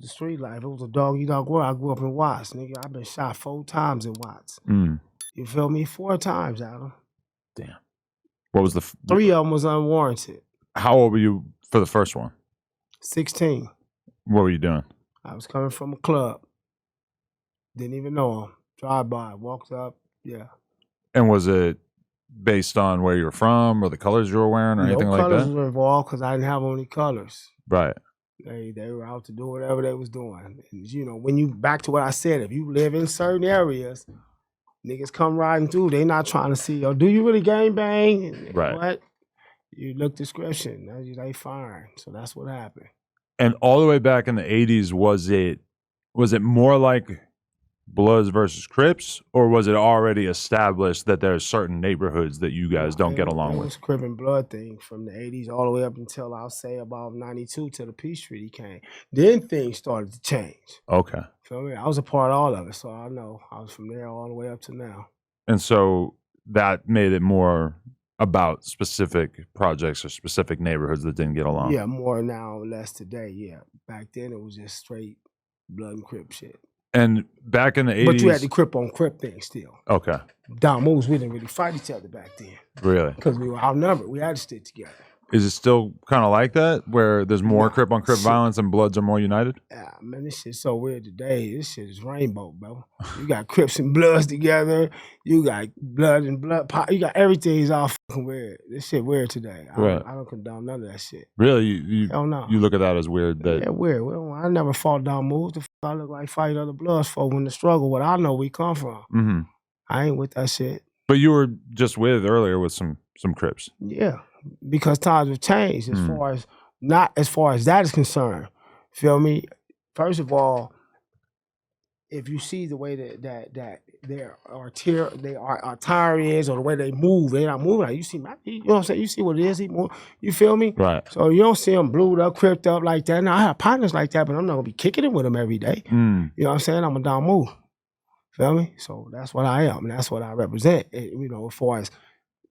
the street life. It was a dog-eat-dog world. I grew up in Watts, nigga. I've been shot 4 times in Watts. You feel me? 4 times, Adam. Damn. What was the... 3 of them was unwarranted. How old were you for the first one? 16. What were you doing? I was coming from a club. Didn't even know him. Drive by, walked up, yeah. And was it based on where you were from or the colors you were wearing or anything like that? No colors were involved because I didn't have any colors. Right. They were out to do whatever they was doing. And, you know, when you, back to what I said, if you live in certain areas, niggas come riding through, they not trying to see, do you really gang bang? And right. What? You look description, they fine. So that's what happened. And all the way back in the 80s, was it more like Bloods versus Crips, or was it already established that there's certain neighborhoods that you guys don't get along with? It was Crip and Blood thing from the 80s all the way up until, I'll say, about 92 till the Peace Treaty came. Then things started to change. Okay. Feel me? I was a part of all of it, so I know. I was from there all the way up to now. And so that made it more about specific projects or specific neighborhoods that didn't get along? Yeah, more now or less today, yeah. Back then, it was just straight Blood and Crip shit. And back in the 80s... But you had the Crip on Crip thing still. Okay. Down moves, we didn't really fight each other back then. Really? Because we were outnumbered. We had to stick together. Is it still kind of like that, where there's more Crip on Crip violence and Bloods are more united? Yeah, man, this shit's so weird today. This shit is rainbow, bro. You got Crips and Bloods together. You got Blood and Blood. You got everything's all fucking weird. This shit weird today. I don't condone none of that shit. Really? You look at that as weird? Yeah, weird. Well, I never fought down moves. The I look like fight other Bloods for when the struggle. What I know we come from. Mm-hmm. I ain't with that shit. But you were just earlier with some Crips. Yeah. Because times have changed as far as that is concerned. Feel me? First of all, if you see the way that their attire is, or the way they move, they're not moving like you see. You know what I'm saying? You see what it is. You feel me? Right. So you don't see them blued up, cripped up like that. Now I have partners like that, but I'm not gonna be kicking it with them every day. You know what I'm saying? I'm a down move. Feel me? So that's what I am, and that's what I represent. You know, as far as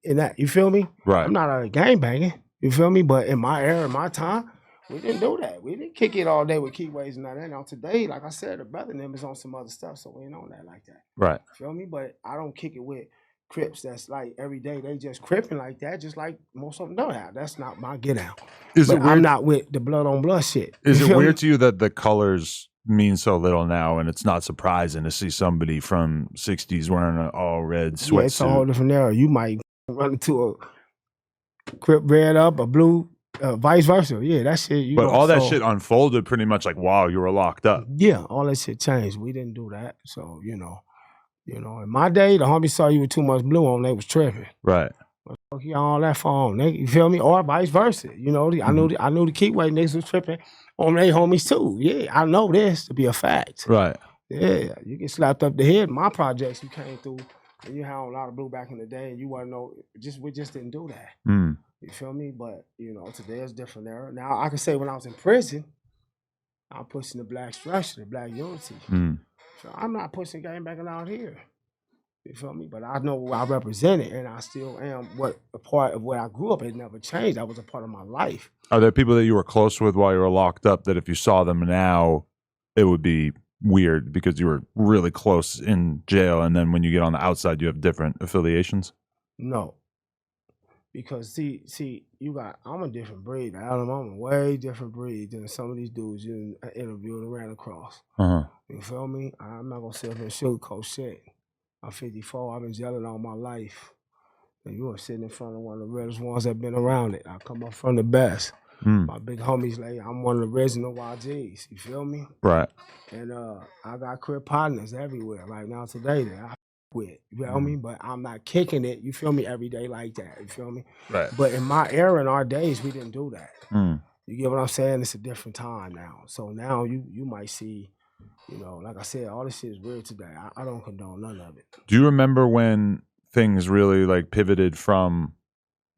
in that, you feel me? Right. I'm not a gangbanging, you feel me? But in my era, in my time, we didn't do that. We didn't kick it all day with keyways and all that. Now today, like I said, the brother and them is on some other stuff, so we ain't on that like that. Right. Feel me? But I don't kick it with Crips that's like every day they just cripping like that, just like most of them don't have. That's not my get out. I'm not with the blood on blood shit. Is it weird to you that the colors mean so little now, and it's not surprising to see somebody from 60s wearing an all red sweatsuit? Yeah, it's a whole different era. You might run into a Crip red up, a blue, vice versa. Yeah, that shit. But all that shit unfolded pretty much like, wow, you were locked up. Yeah, all that shit changed. We didn't do that. So, you know, in my day, the homies saw you with too much blue on, they was tripping. Right. All that for them, you feel me? Or vice versa. You know, I knew the keyway niggas was tripping on their homies too. Yeah, I know this to be a fact. Right. Yeah, you get slapped up the head. My projects, you came through, and you had a lot of blue back in the day, and you wasn't we just didn't do that. You feel me? But, today is different era. Now, I can say when I was in prison, I'm pushing the black structure, the black unity. So I'm not pushing gangbanging out here. You feel me? But I know what I represented, and I still am a part of where I grew up. It never changed. That was a part of my life. Are there people that you were close with while you were locked up that if you saw them now, it would be weird because you were really close in jail, and then when you get on the outside, you have different affiliations? No. Because see, I'm a different breed. I'm a way different breed than some of these dudes you interviewed and ran across. You feel me? I'm not gonna sit up and sugarcoat shit. I'm 54. I've been yelling all my life. And you are sitting in front of one of the realest ones that been around it. I come up from the best. My big homies, like I'm one of the original YGs. You feel me? Right. And I got Crip partners everywhere right now today that I with. You feel me? But I'm not kicking it. You feel me? Every day like that. You feel me? Right. But in my era, in our days, we didn't do that. You get what I'm saying? It's a different time now. So now you might see. Like I said, all this shit is weird today. I don't condone none of it. Do you remember when things really like pivoted from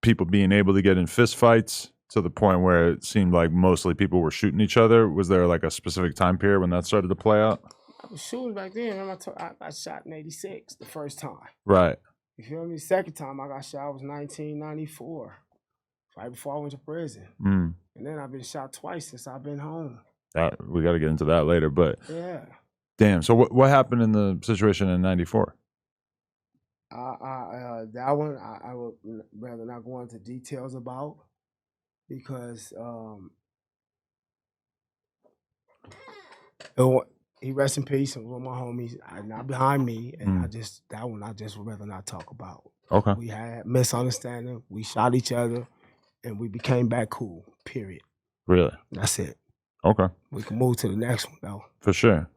people being able to get in fist fights to the point where it seemed like mostly people were shooting each other? Was there like a specific time period when that started to play out? I was shooting back then. I got shot in '86 the first time. Right. You feel me? Second time I got shot was 1994, right before I went to prison. And then I've been shot twice since I've been home. That we got to get into that later. But Yeah. damn. So what happened in the situation in '94? That one I would rather not go into details about because he rest in peace and one of my homies not behind me, and I just would rather not talk about. Okay. We had misunderstanding. We shot each other, and we became back cool. Period. Really? That's it. Okay. We can move to the next one though. For sure.